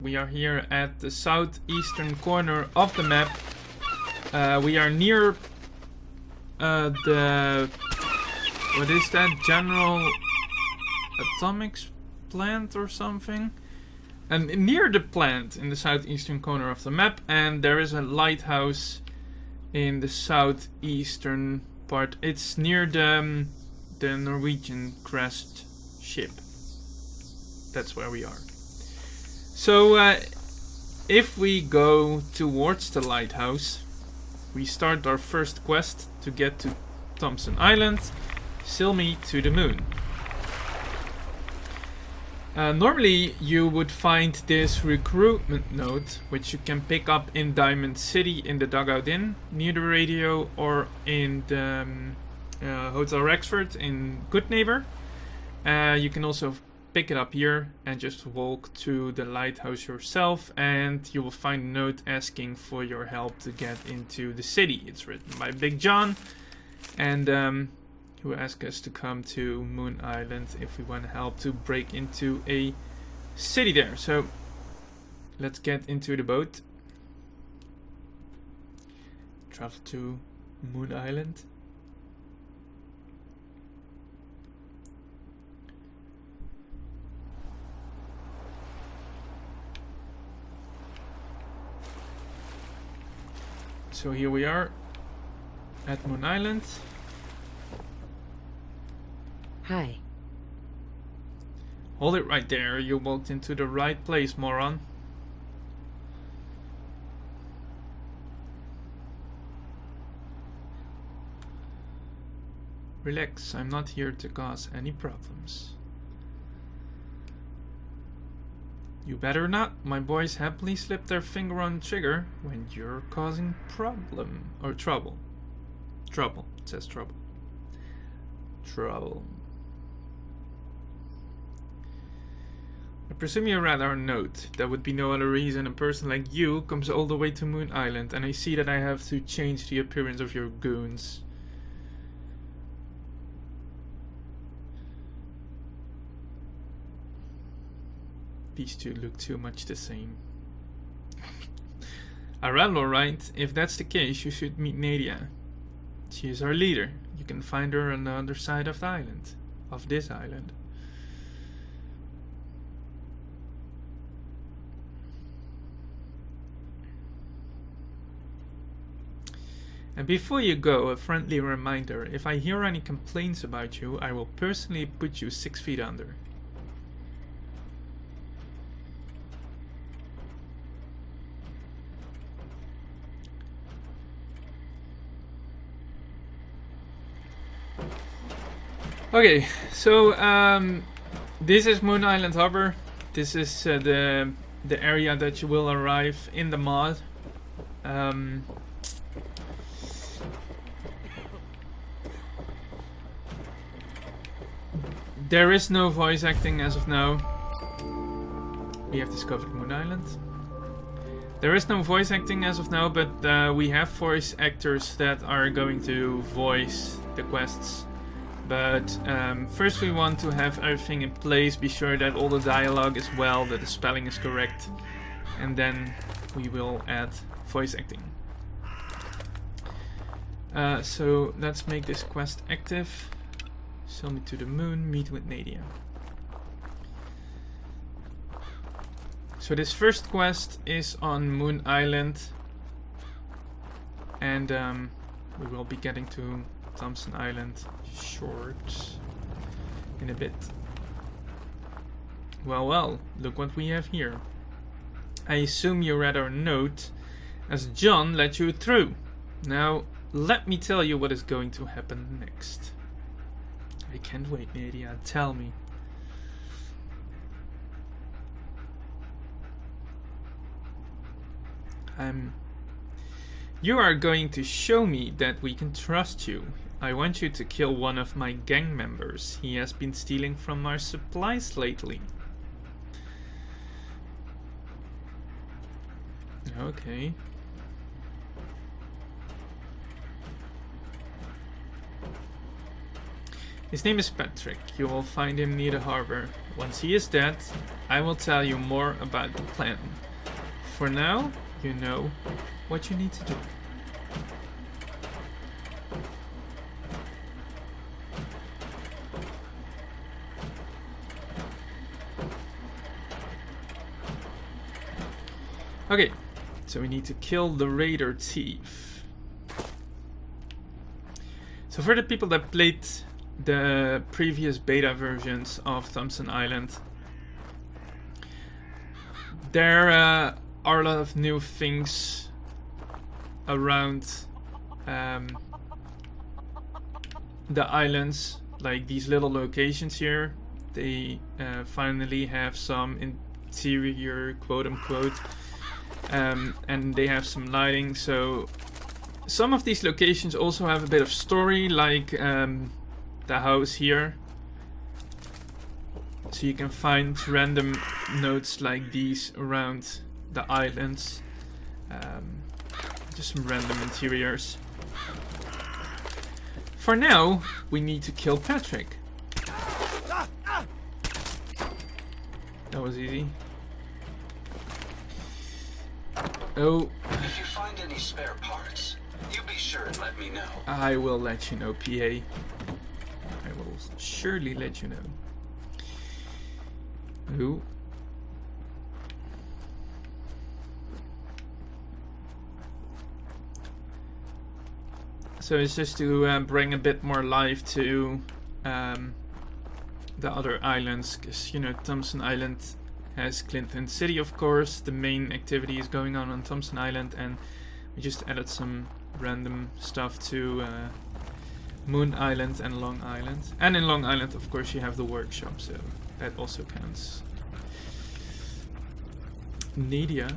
We are here at the southeastern corner of the map. We are near the... what is that? General Atomics plant or something? And near the plant in the southeastern corner of the map, and there is a lighthouse in the southeastern part. It's near the Norwegian crest ship. That's where we are. So if we go towards the lighthouse, we start our first quest to get to Thompson Island, sail me to the moon. Normally you would find this recruitment note, which you can pick up in Diamond City in the Dugout Inn, near the radio, or in the Hotel Rexford in Good Neighbor. You can also pick it up here and just walk to the lighthouse yourself, and you will find a note asking for your help to get into the city. It's written by Big John, and who asked us to come to Moon Island if we want help to break into a city there. So let's get into the boat. Travel to Moon Island. So here we are at Moon Island. Hi. Hold it right there. You walked into the right place, moron. Relax, I'm not here to cause any problems. You better not. My boys happily slip their finger on the trigger when you're causing problem or trouble. Trouble. It says trouble. Trouble. I presume you read our note. There would be no other reason a person like you comes all the way to Moon Island, and I see that I have to change the appearance of your goons. These two look too much the same. Well, alright. If that's the case, you should meet Edea. She is our leader. You can find her on the other side of the island. Of this island. And before you go, a friendly reminder. If I hear any complaints about you, I will personally put you 6 feet under. Okay, so this is Moon Island Harbor. This is the area that you will arrive in the mod. There is no voice acting as of now. We have discovered Moon Island. There is no voice acting as of now, but we have voice actors that are going to voice the quests. But first we want to have everything in place, be sure that all the dialogue is well, that the spelling is correct, and then we will add voice acting. So let's make this quest active. Sail me to the moon, meet with Edea. So this first quest is on Moon Island, and we will be getting to Thompson Island short in a bit. Well, look what we have here. I assume you read our note, as John let you through. Now, let me tell you what is going to happen next. I can't wait, Edea. Tell me. You are going to show me that we can trust you. I want you to kill one of my gang members. He has been stealing from our supplies lately. Okay. His name is Patrick. You will find him near the harbor. Once he is dead, I will tell you more about the plan. For now, you know what you need to do. Okay, so we need to kill the raider thief. So for the people that played the previous beta versions of Thompson Island, there are a lot of new things around the islands, like these little locations here. They finally have some interior, quote unquote, and they have some lighting. So some of these locations also have a bit of story, like the house here. So you can find random notes like these around the islands. Just some random interiors. For now, we need to kill Patrick. That was easy. Oh. If you find any spare parts, you be sure and let me know. I will let you know, PA. I will surely let you know. Ooh. So it's just to bring a bit more life to the other islands, because, you know, Thompson Island has Clinton City, of course. The main activity is going on Thompson Island, and we just added some random stuff to Moon Island and Long Island. And in Long Island, of course, you have the workshop, so that also counts. Nadia,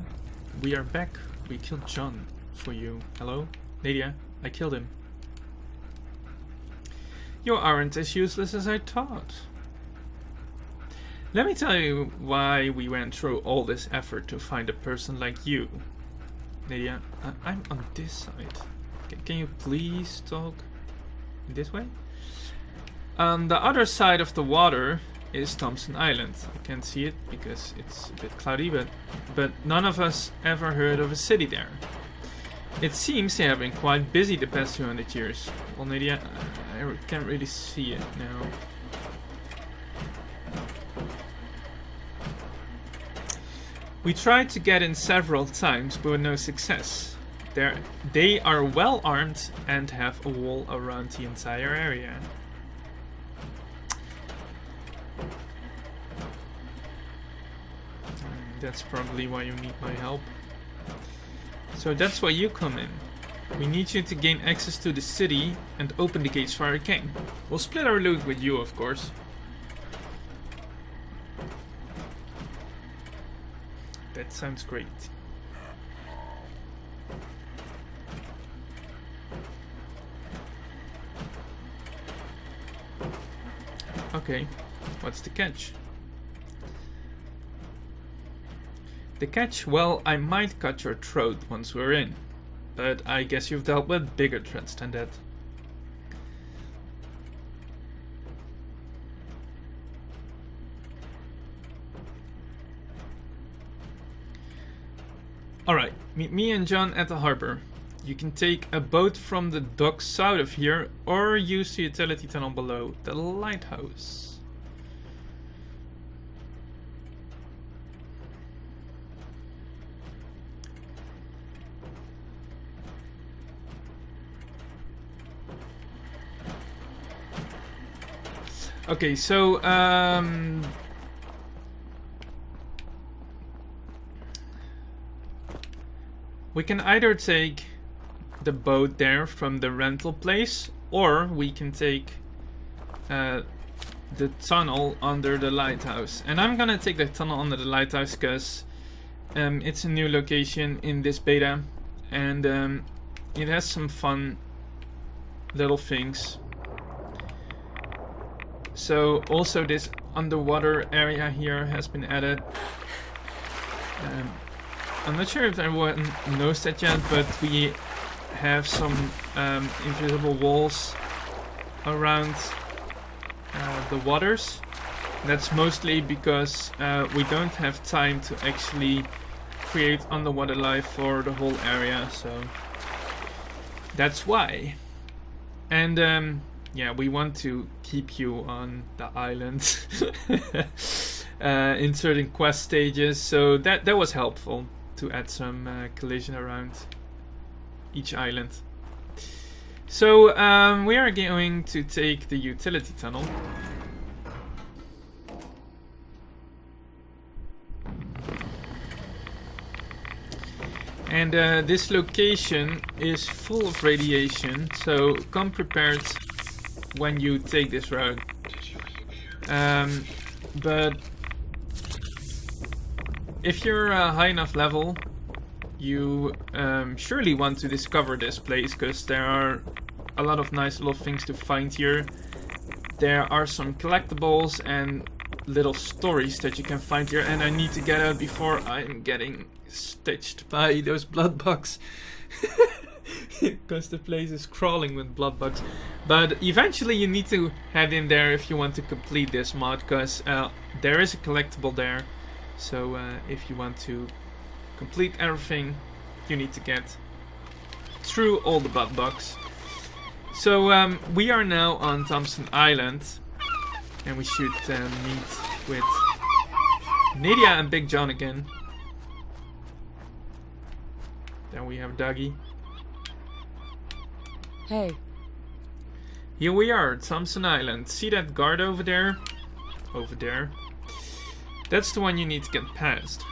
we are back. We killed John for you. Hello? Nadia, I killed him. You aren't as useless as I thought. Let me tell you why we went through all this effort to find a person like you. Nadia, I'm on this side. Can you please talk this way? On the other side of the water is Thompson Island. I can't see it because it's a bit cloudy, but none of us ever heard of a city there. It seems they have been quite busy the past 200 years. Well, Nadia, I can't really see it now. We tried to get in several times, but with no success. They are well armed and have a wall around the entire area. That's probably why you need my help. So that's why you come in. We need you to gain access to the city and open the gates for our king. We'll split our loot with you, of course. That sounds great. Okay, what's the catch? The catch? Well, I might cut your throat once we're in. But I guess you've dealt with bigger threats than that. Alright, meet me and John at the harbor. You can take a boat from the dock south of here, or use the utility tunnel below the lighthouse. Okay, so we can either take the boat there from the rental place, or we can take the tunnel under the lighthouse. And I'm gonna take the tunnel under the lighthouse because it's a new location in this beta, and it has some fun little things. So also this underwater area here has been added. I'm not sure if everyone knows that yet, but we have some invisible walls around the waters. That's mostly because we don't have time to actually create underwater life for the whole area, so that's why. And yeah, we want to keep you on the island in certain quest stages, so that was helpful to add some collision around each island. So we are going to take the utility tunnel. And this location is full of radiation, so come prepared when you take this route. But if you're high enough level, you surely want to discover this place, because there are a lot of nice little things to find here. There are some collectibles and little stories that you can find here, and I need to get out before I'm getting stitched by those blood bugs. Because the place is crawling with blood bugs. But eventually you need to head in there if you want to complete this mod, because there is a collectible there. So if you want to complete everything, you need to get through all the blood bugs. So we are now on Thompson Island, and we should meet with Edea and Big John again. Then we have Dougie. Hey. Here we are, Thompson Island. See that guard over there? Over there. That's the one you need to get past.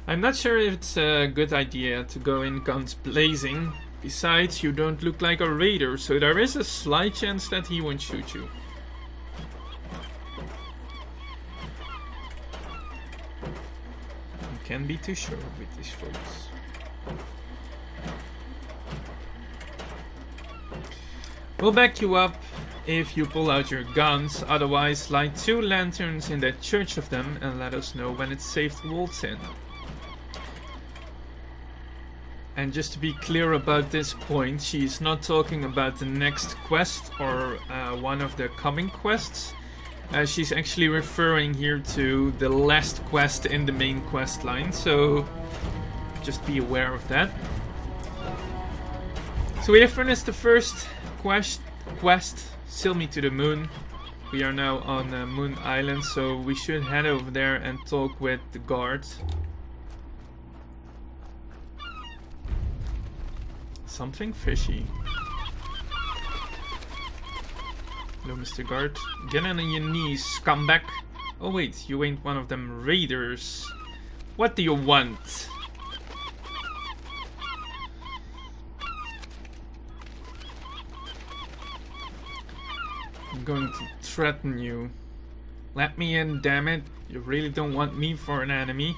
I'm not sure if it's a good idea to go in guns blazing. Besides, you don't look like a raider, so there is a slight chance that he won't shoot you. You can't be too sure with these folks. We'll back you up if you pull out your guns, otherwise light 2 lanterns in that church of them and let us know when it's safe to waltz in. And just to be clear about this point, she's not talking about the next quest or one of the coming quests. She's actually referring here to the last quest in the main quest line, so just be aware of that. So we have finished the first quest, Sail Me to the Moon. We are now on Moon Island, so we should head over there and talk with the guard. Something fishy. Hello, Mr. Guard. Get on your knees, scumbag. Oh wait, you ain't one of them raiders. What do you want? I'm going to threaten you. Let me in, damn it. You really don't want me for an enemy.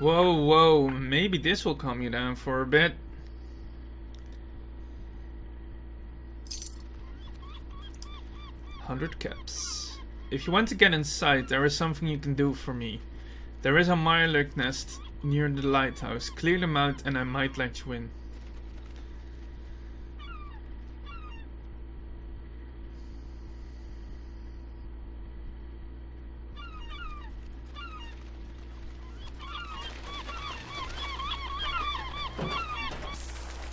Whoa, whoa, maybe this will calm you down for a bit. $100 caps. If you want to get inside, there is something you can do for me. There is a mirelurk nest near the lighthouse. Clear them out and I might let you in.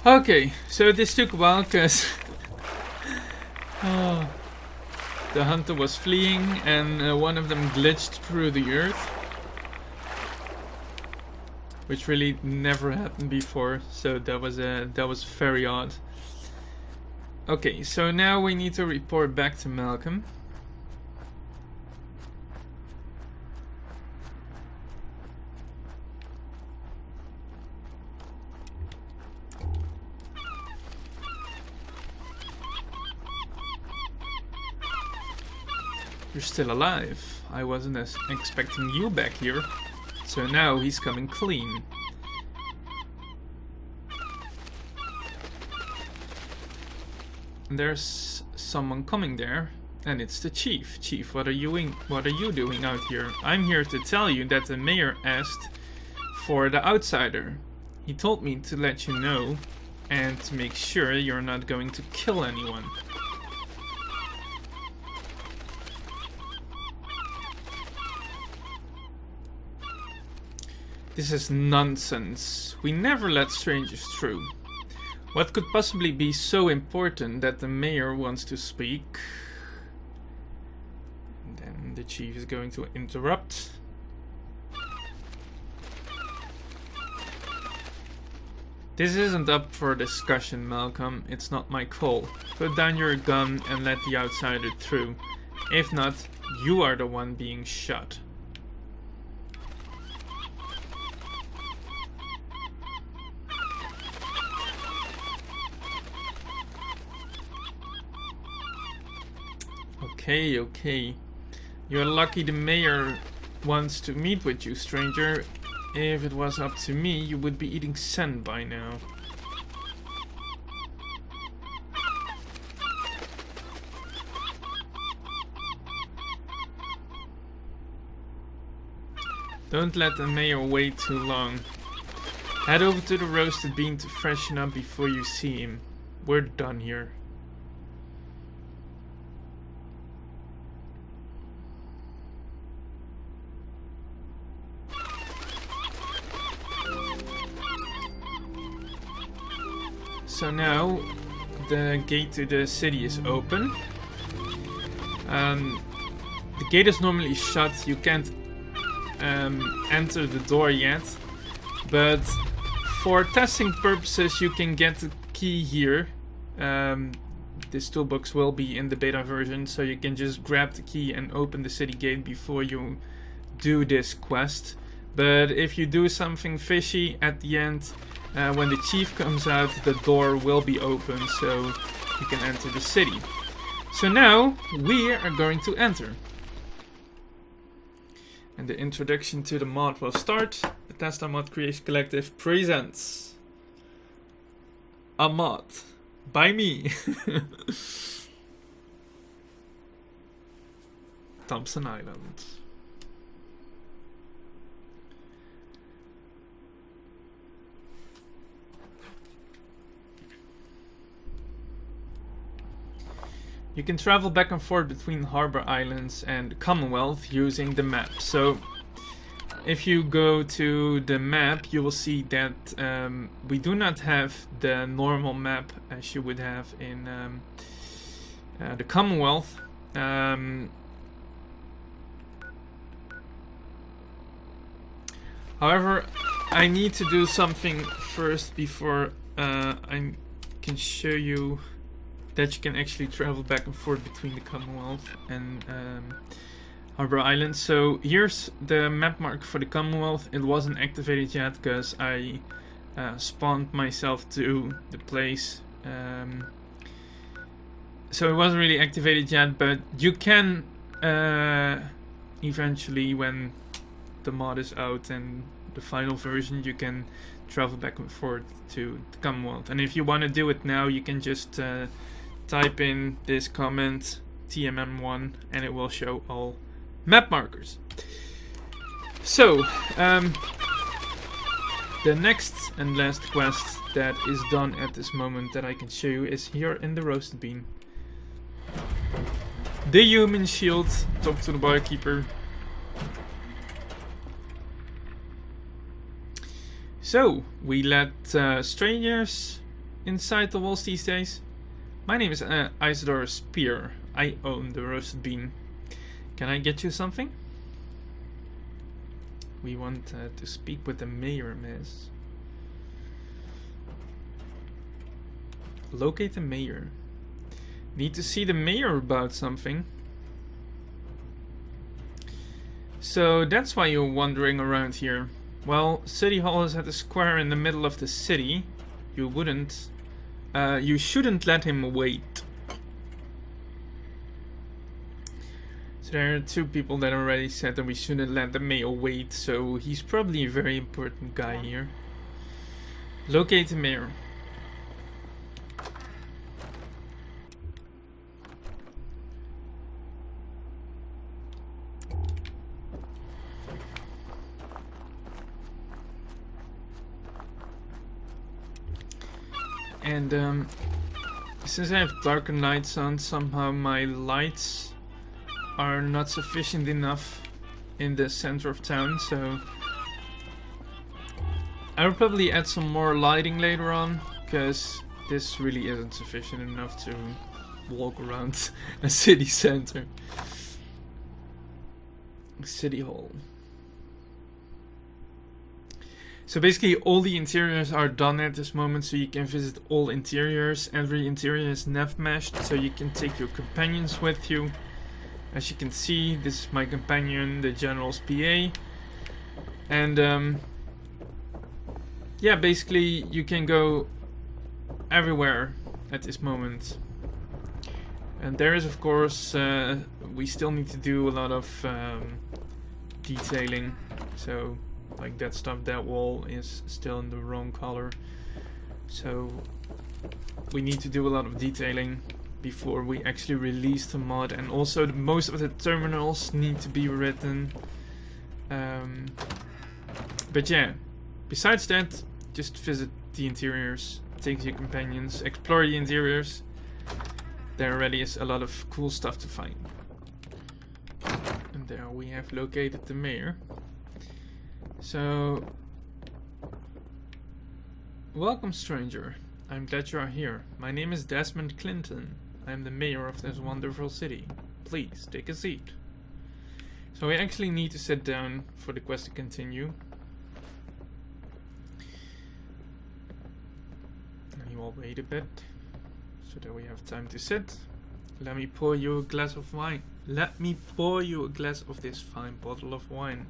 Okay, so this took a while because the hunter was fleeing and one of them glitched through the earth, which really never happened before, so that was very odd. Okay, so now we need to report back to Malcolm. You're still alive. I wasn't expecting you back here. So now he's coming clean. And there's someone coming there, and it's the chief. Chief, what are you doing out here? I'm here to tell you that the mayor asked for the outsider. He told me to let you know and to make sure you're not going to kill anyone. This is nonsense. We never let strangers through. What could possibly be so important that the mayor wants to speak? And then the chief is going to interrupt. This isn't up for discussion, Malcolm. It's not my call. Put down your gun and let the outsider through. If not, you are the one being shot. Okay. You're lucky the mayor wants to meet with you, stranger. If it was up to me, you would be eating sand by now. Don't let the mayor wait too long. Head over to the roasted bean to freshen up before you see him. We're done here. So now the gate to the city is open. The gate is normally shut. You can't enter the door yet. But for testing purposes, you can get the key here. This toolbox will be in the beta version, so you can just grab the key and open the city gate before you do this quest. But if you do something fishy at the end, when the chief comes out, the door will be open, so you can enter the city. So now we are going to enter. And the introduction to the mod will start. The Bethesda Mod Creation Collective presents a mod by me. Thompson Island. You can travel back and forth between Harbor Islands and the Commonwealth using the map. So if you go to the map, you will see that we do not have the normal map as you would have in the Commonwealth. However, I need to do something first before I can show you that you can actually travel back and forth between the Commonwealth and Harbor Island. So here's the map mark for the Commonwealth. It wasn't activated yet because I spawned myself to the place. So it wasn't really activated yet, but you can eventually, when the mod is out and the final version, you can travel back and forth to the Commonwealth. And if you want to do it now, you can just type in this comment TMM1 and it will show all map markers. So the next and last quest that is done at this moment that I can show you is here in the roasted bean. The human shield. Talk to the barkeeper. So we let strangers inside the walls these days. My name is Isidore Spear. I own the roasted bean. Can I get you something? We want to speak with the mayor, miss. Locate the mayor. Need to see the mayor about something. So that's why you're wandering around here. Well, City Hall is at a square in the middle of the city. You shouldn't let him wait. So there are two people that already said that we shouldn't let the mayor wait, so he's probably a very important guy here. Locate the mayor. And since I have darker nights on, somehow my lights are not sufficient enough in the center of town, so I'll probably add some more lighting later on, because this really isn't sufficient enough to walk around a city center. City Hall. So basically all the interiors are done at this moment, so you can visit all interiors. Every interior is nav meshed, so you can take your companions with you. As you can see, this is my companion, the General's PA. And yeah, basically you can go everywhere at this moment. And there is, of course, we still need to do a lot of detailing. So, like that stuff, that wall is still in the wrong color. So, we need to do a lot of detailing before we actually release the mod. And also, most of the terminals need to be written. But yeah, besides that, just visit the interiors, take your companions, explore the interiors. There already is a lot of cool stuff to find. And there we have located the mayor. So, welcome stranger. I'm glad you are here. My name is Desmond Clinton. I'm the mayor of this wonderful city. Please, take a seat. So we actually need to sit down for the quest to continue. And you all wait a bit, so that we have time to sit. Let me pour you a glass of wine. Let me pour you a glass of this fine bottle of wine.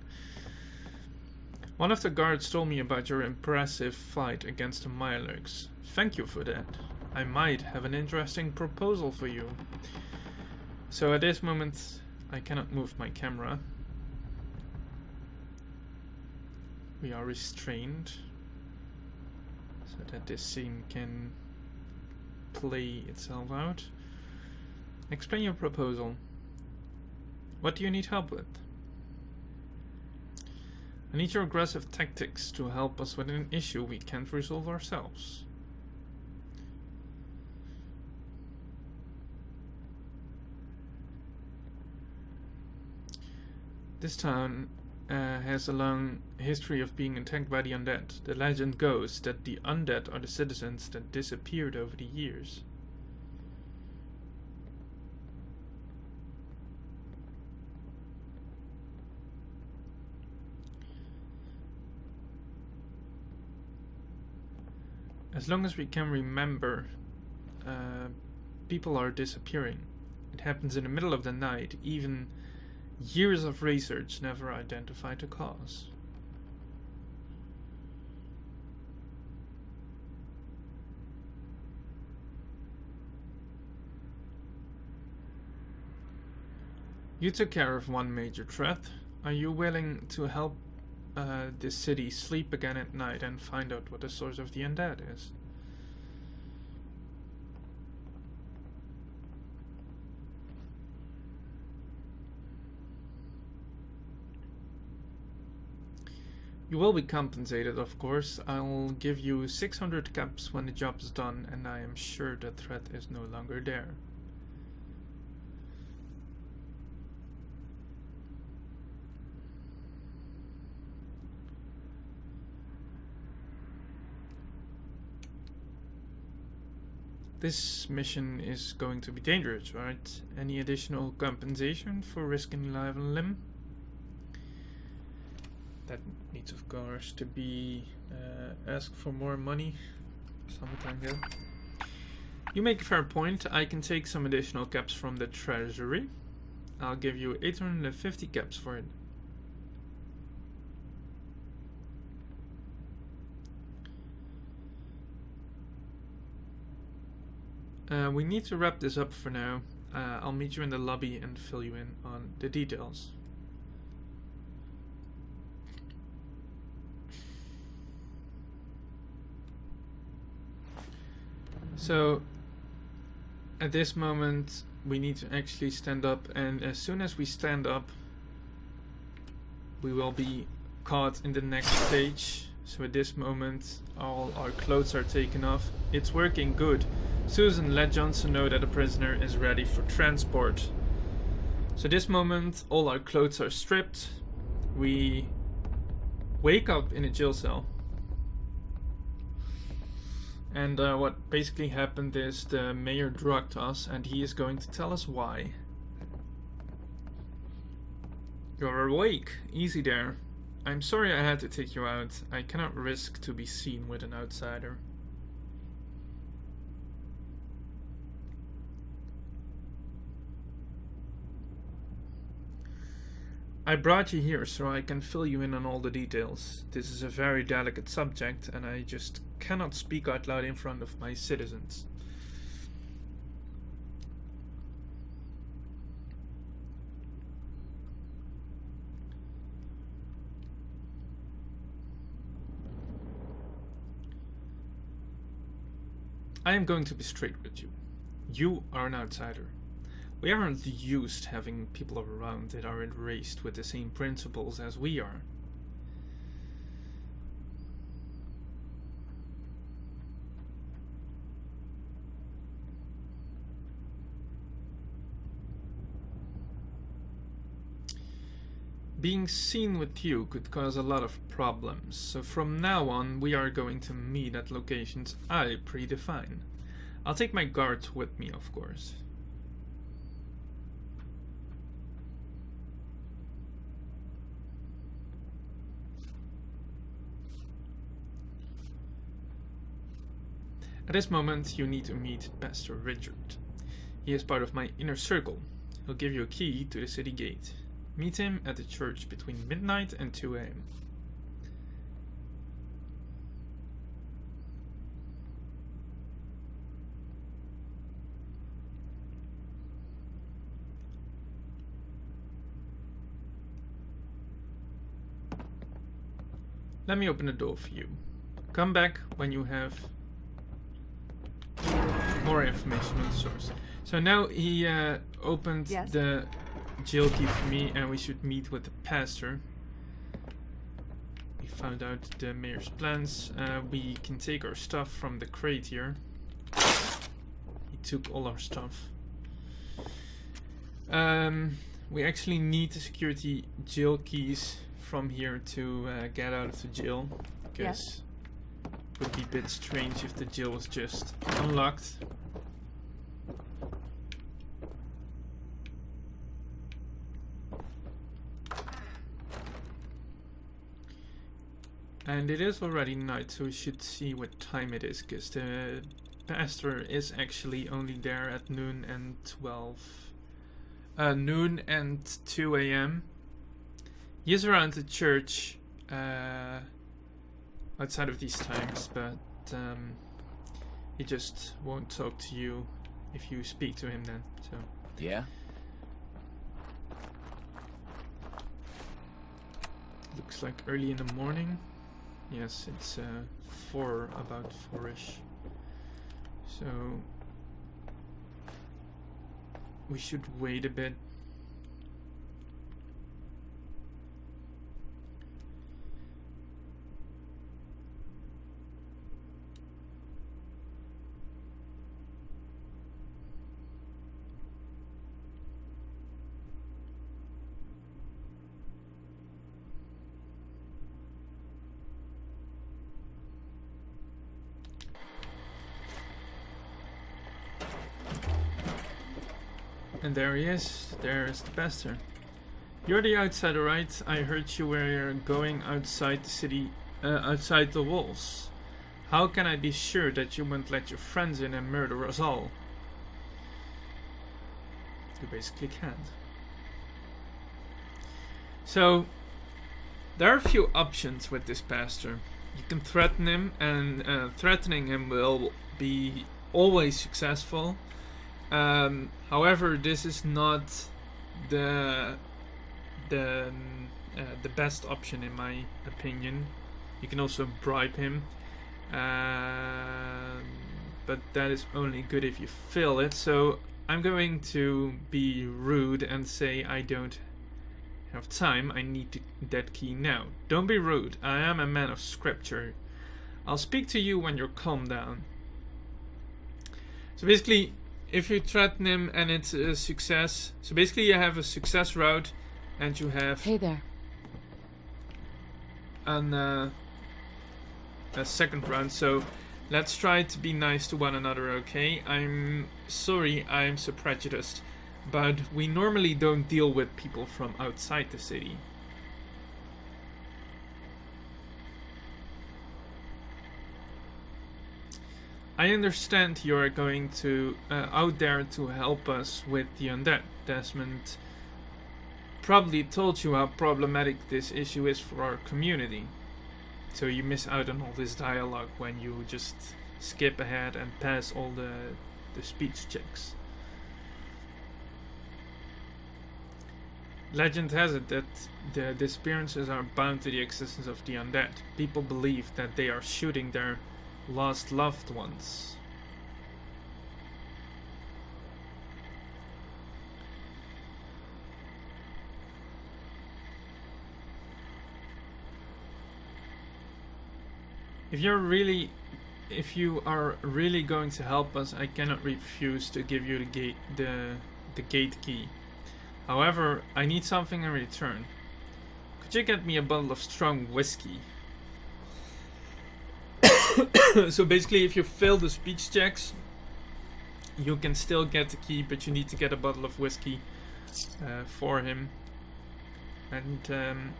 One of the guards told me about your impressive fight against the Mirelurks. Thank you for that. I might have an interesting proposal for you. So at this moment, I cannot move my camera. We are restrained, so that this scene can play itself out. Explain your proposal. What do you need help with? I need your aggressive tactics to help us with an issue we can't resolve ourselves. This town has a long history of being attacked by the undead. The legend goes that the undead are the citizens that disappeared over the years. As long as we can remember, people are disappearing. It happens in the middle of the night. Even years of research never identified the cause. You took care of one major threat. Are you willing to help this city sleep again at night and find out what the source of the undead is? You will be compensated, of course. I'll give you 600 caps when the job is done, and I am sure the threat is no longer there. This mission is going to be dangerous, right? Any additional compensation for risking life and limb? That needs, of course, to be asked for more money. Something like that. You make a fair point. I can take some additional caps from the treasury. I'll give you 850 caps for it. We need to wrap this up for now. I'll meet you in the lobby and fill you in on the details. So, at this moment, we need to actually stand up, and as soon as we stand up, we will be caught in the next stage, So at this moment, all our clothes are taken off. It's working good. Susan, let Johnson know that the prisoner is ready for transport. So this moment, all our clothes are stripped. We wake up in a jail cell. And what basically happened is the mayor drugged us, and he is going to tell us why. You're awake. Easy there. I'm sorry I had to take you out. I cannot risk to be seen with an outsider. I brought you here so I can fill you in on all the details. This is a very delicate subject, and I just cannot speak out loud in front of my citizens. I am going to be straight with you. You are an outsider. We aren't used having people around that are raised with the same principles as we are. Being seen with you could cause a lot of problems, so from now on we are going to meet at locations I predefine. I'll take my guard with me, of course. At this moment, you need to meet Pastor Richard. He is part of my inner circle. He'll give you a key to the city gate. Meet him at the church between midnight and 2 a.m. Let me open the door for you. Come back when you have more information on the source. So now he opened the jail key for me, and we should meet with the pastor. We found out the mayor's plans. We can take our stuff from the crate here. He took all our stuff. We actually need the security jail keys from here to get out of the jail, because it would be a bit strange if the jail was just unlocked. And it is already night, so we should see what time it is, because the pastor is actually only there at noon and 2 a.m. He is around the church outside of these times, but he just won't talk to you if you speak to him then. So yeah. Looks like early in the morning. Yes, it's about 4-ish. So we should wait a bit. And there he is. There's the pastor. You're the outsider, right? I heard you were going outside the city, outside the walls. How can I be sure that you won't let your friends in and murder us all? You basically can't. So, there are a few options with this pastor. You can threaten him, and threatening him will be always successful. However, this is not the best option in my opinion. You can also bribe him, but that is only good if you fail it. So I'm going to be rude and say I don't have time. I need that key now. Don't be rude. I am a man of scripture. I'll speak to you when you're calmed down. So basically, if you threaten him and it's a success, so basically you have a success route and you have Hey there. a second round. So let's try to be nice to one another, okay? I'm sorry I'm so prejudiced, but we normally don't deal with people from outside the city. I understand you're going to out there to help us with the undead. Desmond probably told you how problematic this issue is for our community. So you miss out on all this dialogue when you just skip ahead and pass all the speech checks. Legend has it that the disappearances are bound to the existence of the undead. People believe that they are shooting their lost loved ones. If you are really going to help us, I cannot refuse to give you the gate key. However, I need something in return. Could you get me a bottle of strong whiskey? So basically, if you fail the speech checks, you can still get the key, but you need to get a bottle of whiskey for him. And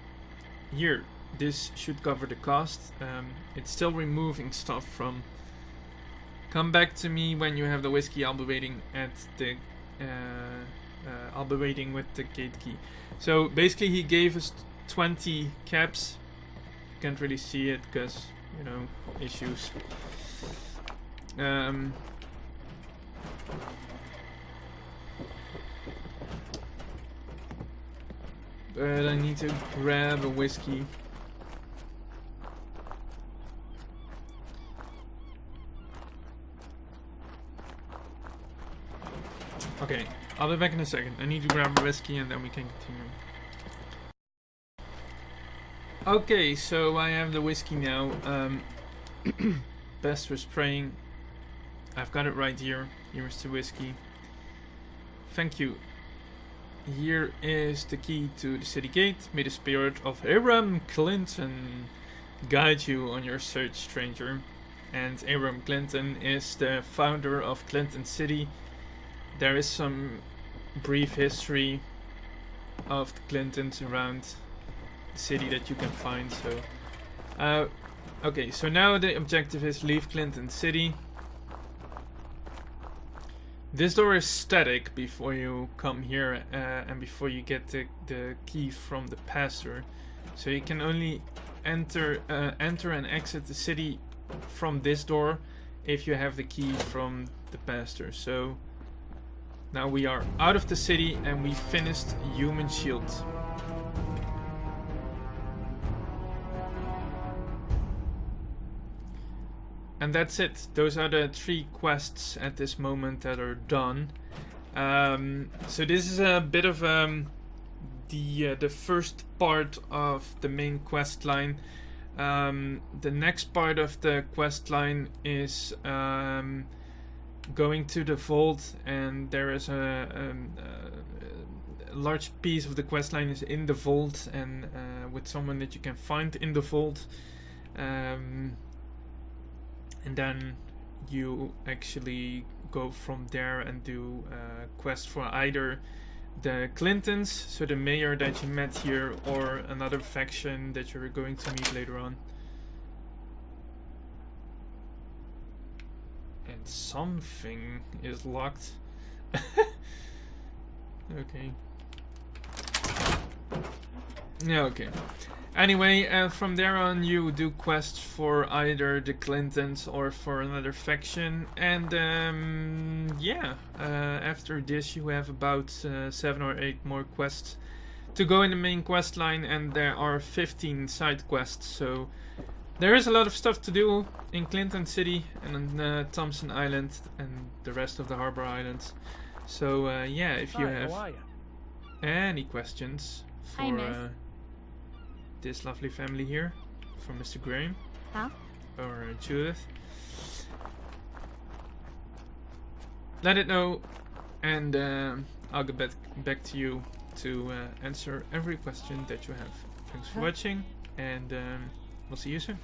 here, this should cover the cost. It's still removing stuff from. Come back to me when you have the whiskey. I'll be waiting at the. I'll be waiting with the gate key. So basically, he gave us 20 caps. Can't really see it because, you know, issues. But I need to grab a whiskey. Okay, I'll be back in a second. I need to grab a whiskey and then we can continue. Okay, so I have the whiskey now. Best for spraying. I've got it right here. Here's the whiskey. Thank you. Here is the key to the city gate. May the spirit of Abraham Clinton guide you on your search, stranger. And Abraham Clinton is the founder of Clinton City. There is some brief history of the Clintons around the city that you can find. So, okay, so now the objective is leave Clinton City. This door is static before you come here and before you get the key from the pastor. So you can only enter and exit the city from this door if you have the key from the pastor. So now we are out of the city and we finished Human Shield. And that's it. Those are the 3 quests at this moment that are done. So this is a bit of the first part of the main quest line. The next part of the quest line is going to the vault, and there is a large piece of the quest line is in the vault, and with someone that you can find in the vault. And then you actually go from there and do a quest for either the Clintons, so the mayor that you met here, or another faction that you're going to meet later on. And something is locked. Okay. Yeah, okay. Anyway, from there on you do quests for either the Clintons or for another faction, and yeah, after this you have about 7 or 8 more quests to go in the main quest line, and there are 15 side quests, so there is a lot of stuff to do in Clinton City and on Thompson Island and the rest of the Harbor Islands. So yeah, if you have any questions, for Hi, miss. this lovely family here, for Mr. Graham Huh? or Judith. Let it know, and I'll get back to you to answer every question that you have. Thanks for watching, and we'll see you soon.